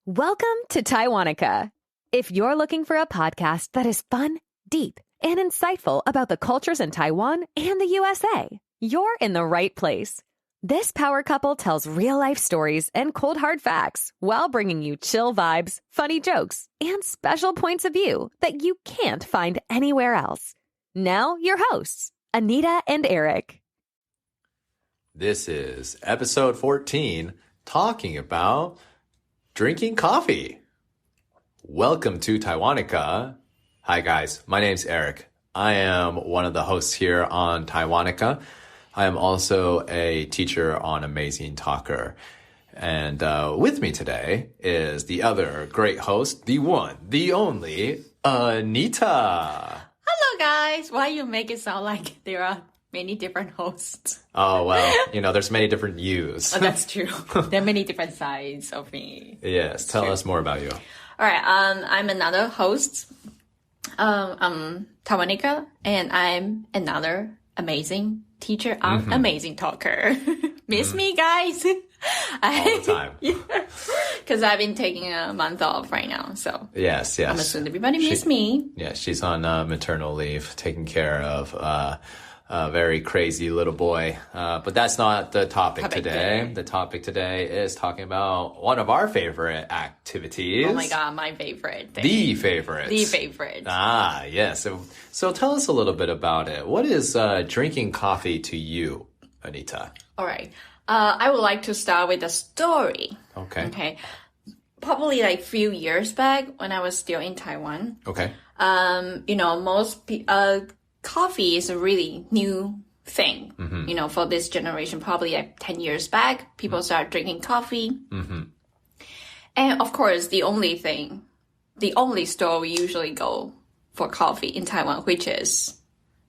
Welcome to Taiwanica. If you're looking for a podcast that is fun, deep, and insightful about the cultures in Taiwan and the USA, you're in the right place. This power couple tells real-life stories and cold hard facts while bringing you chill vibes, funny jokes, and special points of view that you can't find anywhere else. Now, your hosts, Anita and Eric. This is episode 14, talking about drinking coffee. Welcome to Taiwanica. Hi guys, my name's Eric. I am one of the hosts here on Taiwanica. I am also a teacher on Amazing Talker. And with me today is the other great host, the one, the only, Anita. Hello guys. Why you make it sound like there are many different hosts? Oh, well, there's many different yous. Oh, that's true. There are many different sides of me. Yes, tell us more about you. All right, I'm another host, Taiwanica, and I'm another amazing teacher on Amazing Talker. Miss me, guys? All the time. Yeah, because I've been taking a month off right now, so yes. I'm assuming everybody miss me. Yeah, she's on maternal leave, taking care of a very crazy little boy. But that's not the topic today. The topic today is talking about one of our favorite activities. Oh my God, my favorite thing. The favorite. The favorite. Ah, yes. So tell us a little bit about it. What is drinking coffee to you, Anita? All right. I would like to start with a story. Okay. Probably like few years back when I was still in Taiwan. Okay. Coffee is a really new thing. For this generation, probably like 10 years back, people started drinking coffee. And of course, the only store we usually go for coffee in Taiwan, which is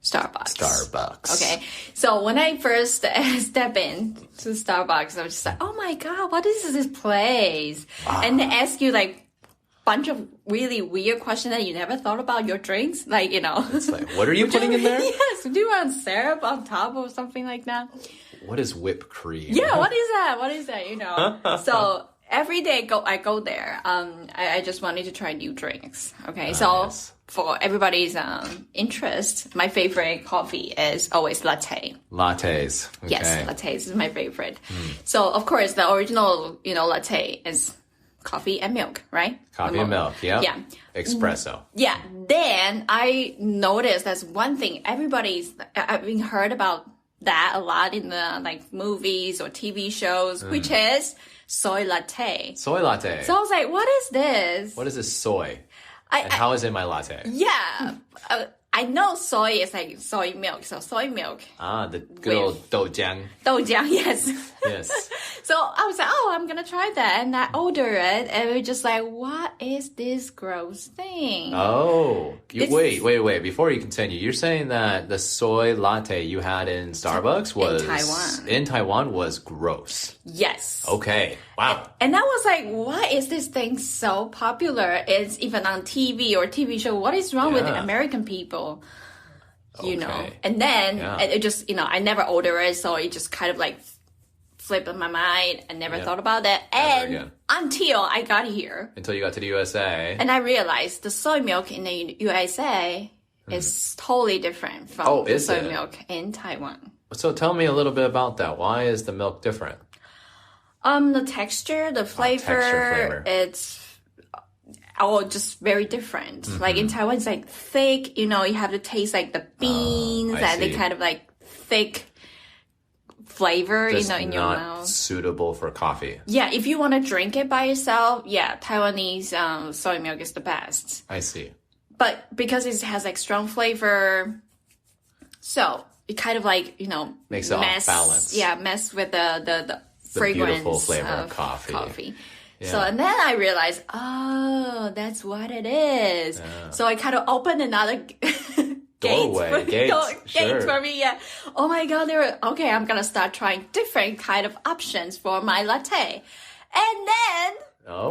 Starbucks. Okay. So when I first step in to Starbucks, I was just like, oh my God, what is this place? Wow. And they ask you like bunch of really weird questions that you never thought about your drinks. Like, It's like, what are you putting in there? Yes. Do you want syrup on top or something like that? What is whipped cream? Yeah. What is that? So every day I go there. I just wanted to try new drinks. Okay. Nice. So for everybody's interest, my favorite coffee is always latte. Lattes. Okay. Yes, lattes is my favorite. So of course the original, latte is coffee and milk, right? Coffee and milk, yeah. Yeah. Espresso. Yeah. Then I noticed that's one thing I've been heard about that a lot in the like movies or TV shows, which is soy latte. Soy latte. So I was like, what is this? What is this soy? And how is it my latte? Yeah. I know soy is like soy milk, so soy milk. Ah, the good old doujiang. Doujiang, yes. Yes. So I was like, I'm gonna try that, and I ordered it, and we're just like, what is this gross thing? Oh, wait! Before you continue, you're saying that the soy latte you had in Starbucks was in Taiwan was gross. Yes. Okay. Wow. And I was like, why is this thing so popular? It's even on TV or TV show. What is wrong with American people? And then it just, I never ordered it, so it just kind of like flipped in my mind. I never thought about that. And until I got here. Until you got to the USA. And I realized the soy milk in the USA is totally different from the soy milk in Taiwan. So tell me a little bit about that. Why is the milk different? The texture, the flavor. It's just very different. Like in Taiwan, it's like thick, you have to taste like the beans and they kind of like thick flavor, just in your mouth. Suitable for coffee. Yeah, if you want to drink it by yourself, Taiwanese soy milk is the best. I see. But because it has like strong flavor, so it kind of like, makes it off balance. Yeah, mess with the fragrance beautiful flavor of coffee. Yeah. So, and then I realized, that's what it is. Yeah. So I kind of opened another gates for me. Yeah. Oh my God, I'm going to start trying different kind of options for my latte. And then,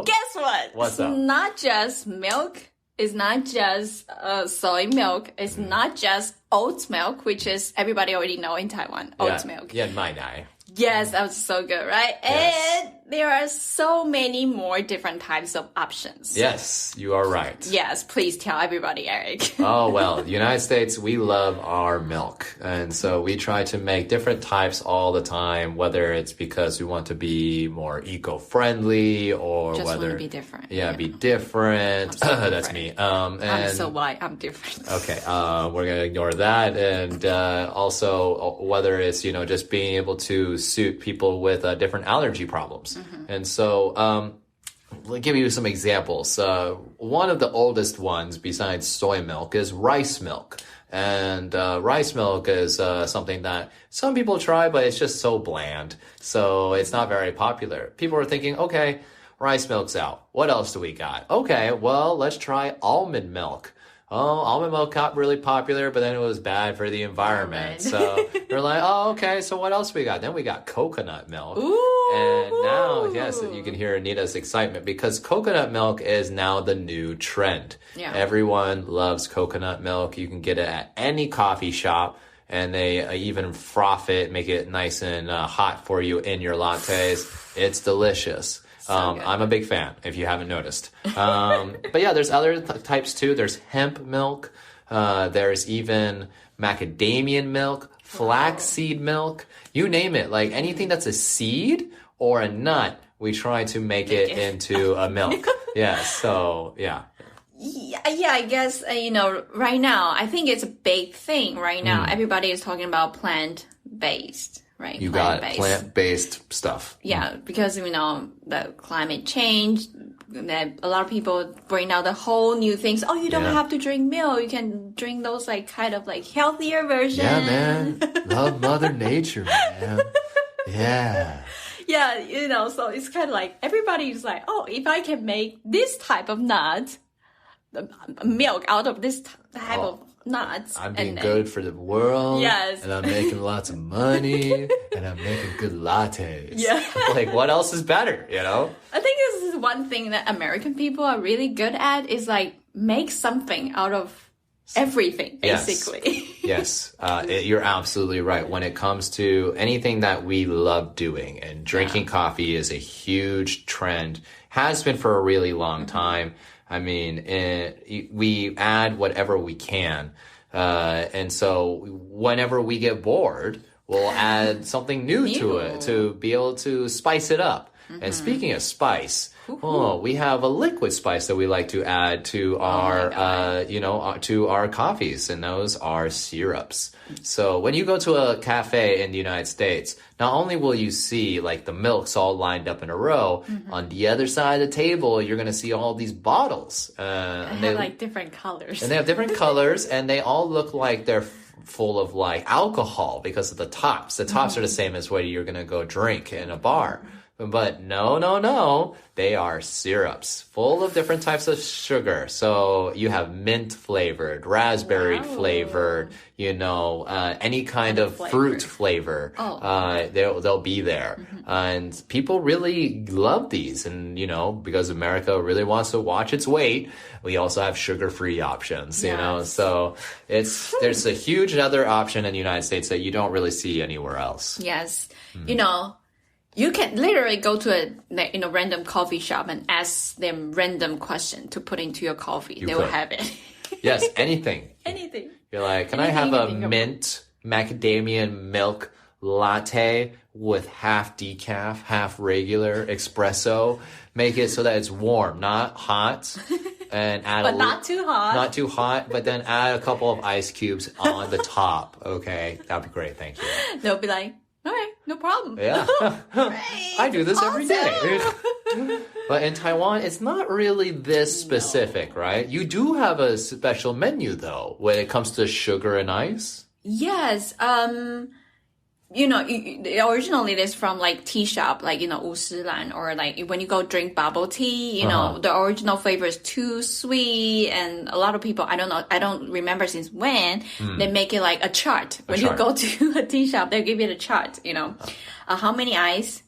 guess what? What's up? It's not just milk. It's not just soy milk. It's not just oat milk, which is everybody already know in Taiwan. Oat milk. Yeah, my nai. Yes, that was so good, right? Yes. And there are so many more different types of options. Yes, you are right. Yes, please tell everybody, Eric. Oh, well, the United States, we love our milk. And so we try to make different types all the time, whether it's because we want to be more eco-friendly or Just whether... want to be different. Yeah, be different. So That's me. I'm so white. I'm different. Okay, we're gonna ignore that, and also whether it's just being able to suit people with different allergy problems, and so let me give you some examples. One of the oldest ones besides soy milk is rice milk, and rice milk is something that some people try, but it's just so bland, so it's not very popular. People are thinking, okay, rice milk's out. What else do we got? Okay, well, let's try almond milk. Oh, almond milk got really popular, but then it was bad for the environment. So we're like, oh, okay, so what else we got? Then we got coconut milk. Ooh. And now, yes, you can hear Anita's excitement because coconut milk is now the new trend. Yeah. Everyone loves coconut milk. You can get it at any coffee shop. And they even froth it, make it nice and hot for you in your lattes. It's delicious. I'm a big fan, if you haven't noticed. But yeah, there's other types too. There's hemp milk. There's even macadamia milk, flaxseed milk. You name it. Like anything that's a seed or a nut, we try to make it into a milk. Yeah, so yeah. Yeah, I guess, right now, I think it's a big thing right now. Everybody is talking about plant-based. Right, you got plant-based stuff. Yeah, because the climate change, that a lot of people bring out the whole new things. Oh, you don't have to drink milk. You can drink those kind of healthier versions. Yeah, man. Love Mother Nature, man. Yeah. Yeah, so it's kind of everybody's like, oh, if I can make this type of nut, milk out of this type of nuts. I'm being good for the world. Yes. And I'm making lots of money. And I'm making good lattes. Yeah. What else is better, I think this is one thing that American people are really good at is make something out of everything, basically. Yes. You're absolutely right. When it comes to anything that we love doing, and drinking coffee is a huge trend, has been for a really long time. I mean, we add whatever we can. And so whenever we get bored, we'll add something new to it to be able to spice it up. And speaking of spice, we have a liquid spice that we like to add to our, to our coffees, and those are syrups. So when you go to a cafe in the United States, not only will you see the milks all lined up in a row, on the other side of the table, you're going to see all these bottles. And they have different colors. And they have different colors, and they all look like they're full of alcohol because of the tops. The tops are the same as what you're going to go drink in a bar. But no. They are syrups full of different types of sugar. So you have mint flavored, raspberry flavored, any kind of fruit flavor. They'll be there. And people really love these. And, because America really wants to watch its weight, we also have sugar-free options, So there's a huge other option in the United States that you don't really see anywhere else. Yes. You can literally go to a random coffee shop and ask them random question to put into your coffee. They will have it. Yes, anything. Anything. You're like, can I have a mint macadamia milk latte with half decaf, half regular espresso? Make it so that it's warm, not hot. And add but not too hot. Not too hot, but then add a couple of ice cubes on the top. Okay, that'd be great. Thank you. They'll be like, all right, no problem. Yeah. I do this every day. But in Taiwan, it's not really this specific, right? You do have a special menu, though, when it comes to sugar and ice. Yes. Originally it is from tea shop, Wusilan, or when you go drink bubble tea, the original flavor is too sweet, and a lot of people, I don't remember since when, they make it a chart. When you go to a tea shop, they give you the chart, how many ice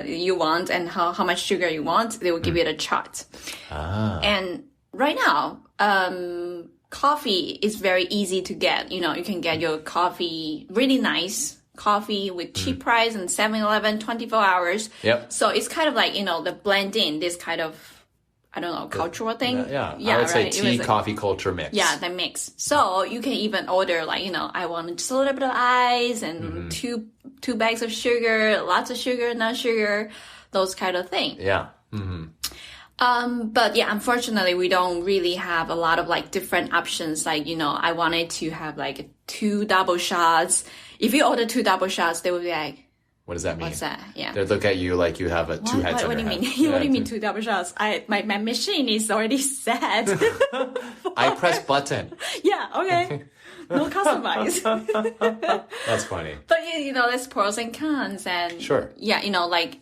you want and how much sugar you want, they will give you the chart. And right now, coffee is very easy to get. You can get your coffee really nice coffee with cheap price and 7-Eleven 24 hours. Yep. So it's kind of like, the blend in this kind of, I don't know, cultural thing. Yeah, I would say right? tea, coffee culture mix. Yeah, the mix. So you can even order like, I want just a little bit of ice and two bags of sugar, lots of sugar, no sugar, those kind of thing. Yeah. But yeah, unfortunately, we don't really have a lot of like different options. Like, I wanted to have like 2 double shots. If you order 2 double shots, they would be like, what does that mean? what's that? Yeah. They look at you like you have two heads on what do your you head. mean? What do you mean 2 double shots? My machine is already set. I press button. Yeah, okay. No customize. That's funny. But there's pros and cons, and sure. Yeah, like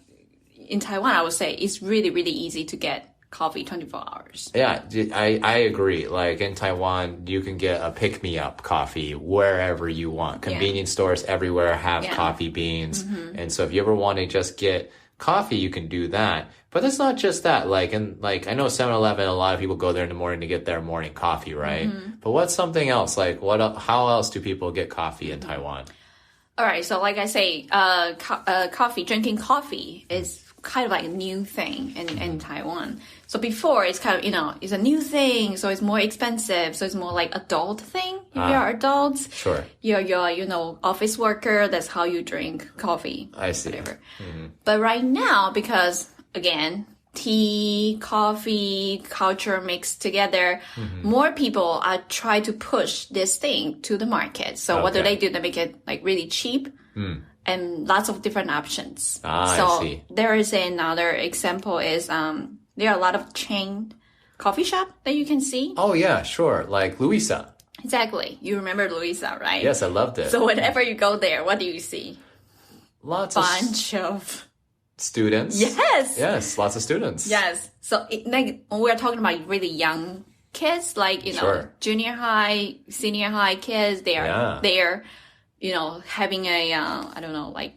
in Taiwan, I would say it's really, really easy to get coffee 24 hours. Yeah, I agree. Like in Taiwan, you can get a pick-me-up coffee wherever you want. Convenience stores everywhere have coffee beans. And so if you ever want to just get coffee, you can do that. But it's not just that. Like I know 7-Eleven, a lot of people go there in the morning to get their morning coffee, right? But what's something else? Like how else do people get coffee in Taiwan? All right, so like I say, drinking coffee is kind of like a new thing in Taiwan. So before it's kind of, it's a new thing, so it's more expensive, so it's more like adult thing. If you're adults, sure, you're office worker, that's how you drink coffee. I see. Whatever. But right now, because again, tea, coffee, culture mixed together, more people are trying to push this thing to the market. So what do? They make it like really cheap. And lots of different options. So I see. There is another example is there are a lot of chain coffee shop that you can see. Oh yeah, sure. Like Louisa. Exactly. You remember Louisa, right? Yes, I loved it. So whenever you go there, what do you see? Lots bunch of students. Yes, lots of students. Yes. So like we're talking about really young kids, like junior high, senior high kids. They are there. Having a, I don't know, like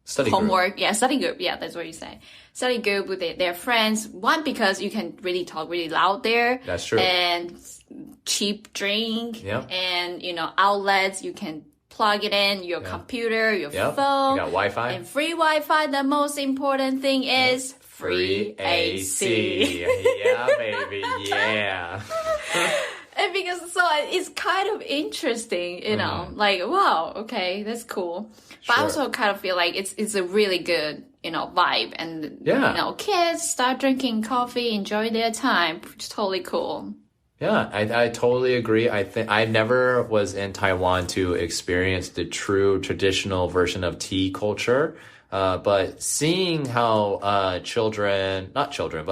study homework. Group. Yeah, study group. Yeah, that's what you say. Study group with their friends. One, because you can really talk really loud there. That's true. And cheap drink. Yep. And, outlets. You can plug it in, your computer, your phone. You got Wi-Fi. And free Wi-Fi. The most important thing is free AC. Yeah, baby. Yeah. And because it's kind of interesting, like, wow, okay, that's cool. But I also kind of feel like it's a really good, vibe. And, kids start drinking coffee, enjoy their time. It's totally cool. Yeah, I totally agree. I think I never was in Taiwan to experience the true traditional version of tea culture. But seeing how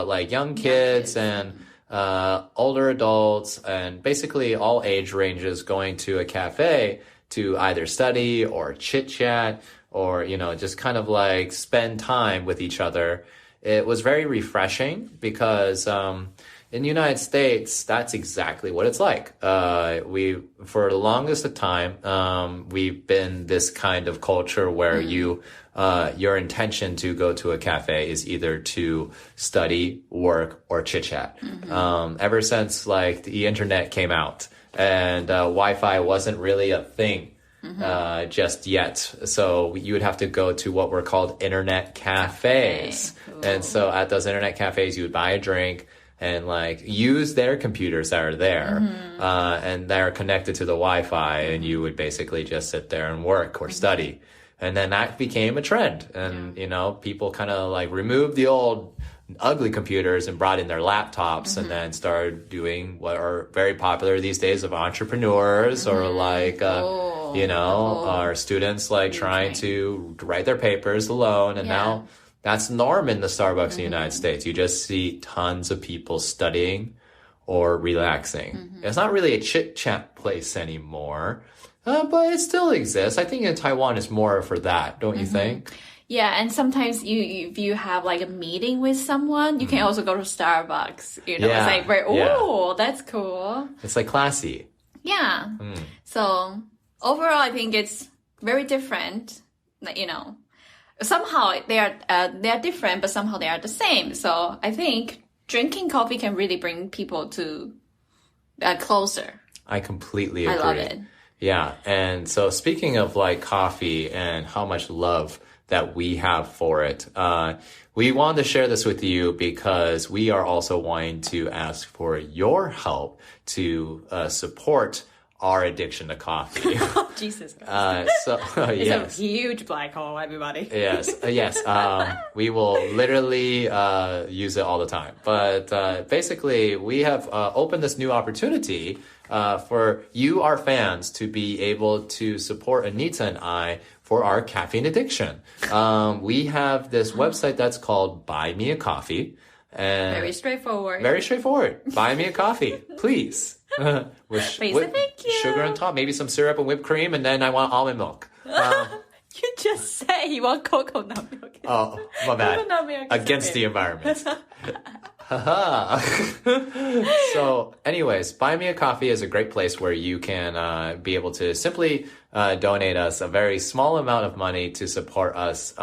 like young kids and older adults and basically all age ranges going to a cafe to either study or chit chat or, just kind of like spend time with each other. It was very refreshing because, in the United States, that's exactly what it's like. For the longest of time, we've been this kind of culture where your intention to go to a cafe is either to study, work, or chit chat. Ever since like the internet came out and Wi-Fi wasn't really a thing just yet, so you would have to go to what were called internet cafes. Cool. And so at those internet cafes, you would buy a drink and like use their computers that are there, and they're connected to the Wi-Fi, and you would basically just sit there and work or study. And then that became a trend. And, people kind of like removed the old ugly computers and brought in their laptops and then started doing what are very popular these days of entrepreneurs or like, our students like trying to write their papers alone. And now that's norm in the Starbucks in the United States. You just see tons of people studying or relaxing. It's not really a chit chat place anymore. But it still exists. I think in Taiwan it's more for that, don't you think? Yeah, and sometimes if you have like a meeting with someone, you can also go to Starbucks. It's like, that's cool. It's like classy. Yeah. So overall, I think it's very different. Somehow they are different, but somehow they are the same. So I think drinking coffee can really bring people to closer. I completely agree. I love it. Yeah. And so speaking of like coffee and how much love that we have for it, we wanted to share this with you because we are also wanting to ask for your help to support our addiction to coffee. Oh, Jesus Christ. It's yes. a huge black hole, everybody. Yes. We will literally use it all the time. But basically, we have opened this new opportunity for you, our fans, to be able to support Anita and I for our caffeine addiction. We have this website that's called Buy Me a Coffee. And Very straightforward. Very straightforward. Buy me a coffee, please. with thank you. Sugar on top, maybe some syrup and whipped cream, and then I want almond milk. You just say you want coconut milk. Oh, my bad. Coconut milk is Against okay. the environment. So, anyways, Buy Me a Coffee is a great place where you can be able to simply donate us a very small amount of money to support us.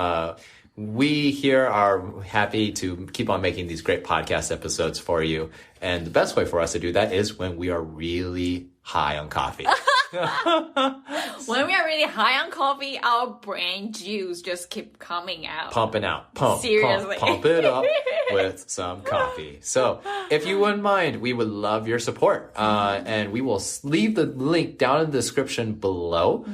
We here are happy to keep on making these great podcast episodes for you. And the best way for us to do that is when we are really high on coffee. When we are really high on coffee, our brain juice just keep coming out. Pumping out. Pump it up with some coffee. So if you wouldn't mind, we would love your support. And we will leave the link down in the description below.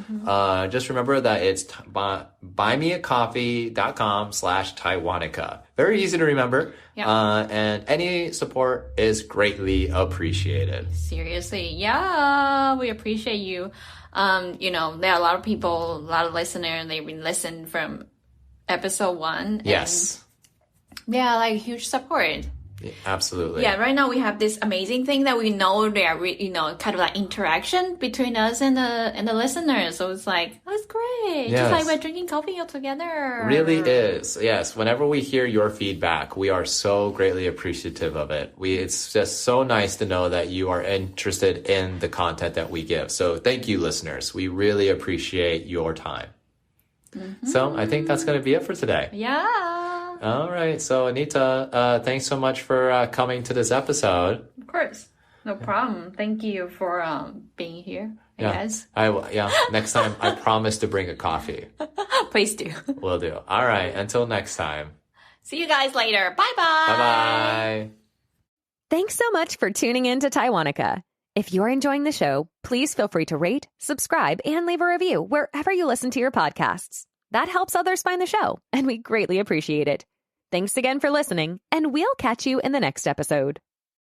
Just remember that it's buymeacoffee.com/Taiwanica. Very easy to remember. Yeah. And any support is greatly appreciated. Seriously, yeah, we appreciate you. There are a lot of people, a lot of listeners, they've been listening from episode 1. Yes. And yeah, like huge support. Yeah, absolutely. Yeah, right now we have this amazing thing that we know they are, kind of like interaction between us and the listeners. So it's like, that's great. Yes. Just like we're drinking coffee all together. Really is. Yes. Whenever we hear your feedback, we are so greatly appreciative of it. It's just so nice to know that you are interested in the content that we give. So thank you, listeners. We really appreciate your time. So I think that's going to be it for today. Yeah. All right. So Anita, thanks so much for coming to this episode. Of course. No problem. Thank you for being here, I guess. Next time, I promise to bring a coffee. Please do. Will do. All right. Until next time. See you guys later. Bye-bye. Bye-bye. Thanks so much for tuning in to Taiwanica. If you're enjoying the show, please feel free to rate, subscribe, and leave a review wherever you listen to your podcasts. That helps others find the show, and we greatly appreciate it. Thanks again for listening, and we'll catch you in the next episode.